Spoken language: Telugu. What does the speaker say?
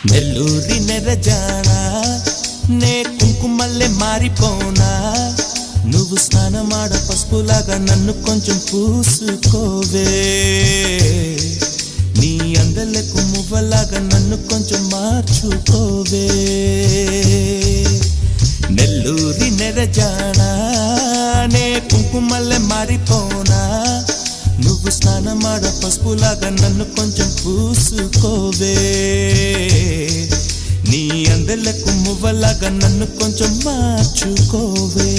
నెల్లూరి నెరజానా నే కుంకుమల్లె మారిపోనా నువ్వు స్నానమాడ పసుపులాగా నన్ను కొంచెం పూసుకోవే నీ అందలకు మువ్వలాగా నన్ను కొంచెం మార్చుకోవే నెల్లూరి నెరజానా నే కుంకుమల్లె మారిపోనా నువ్వు స్నానమాడ పసుపులాగా నన్ను కొంచెం పూసుకోవే నీ అందలకు మువ్వలాగా నన్ను కొంచెం మార్చుకోవే